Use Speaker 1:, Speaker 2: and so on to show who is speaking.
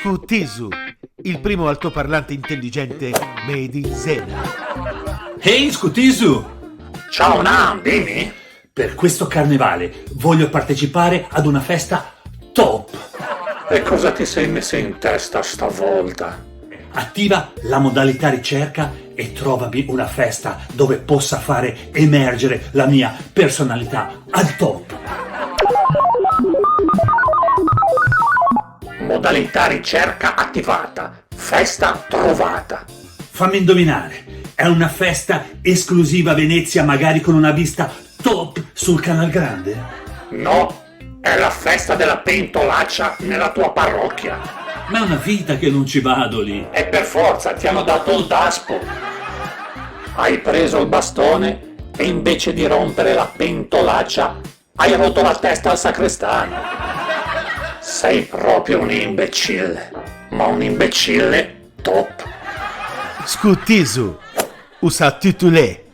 Speaker 1: Scutisu, il primo altoparlante intelligente made in Zena.
Speaker 2: Ehi, Scutisu!
Speaker 3: Ciao Nam, dimmi.
Speaker 2: Per questo carnevale voglio partecipare ad una festa top.
Speaker 3: E cosa ti sei messo in testa stavolta?
Speaker 2: Attiva la modalità ricerca e trovami una festa dove possa fare emergere la mia personalità al top.
Speaker 3: Modalità ricerca attivata. Festa trovata.
Speaker 2: Fammi indovinare, è una festa esclusiva a Venezia, magari con una vista top sul Canal Grande?
Speaker 3: No, è la festa della pentolaccia nella tua parrocchia.
Speaker 2: Ma è una vita che non ci vado lì.
Speaker 3: E per forza ti hanno dato il daspo. Hai preso il bastone e invece di rompere la pentolaccia hai rotto la testa al sacrestano. Sei proprio un imbecille, ma un imbecille top.
Speaker 1: Scutisu, usa titulé.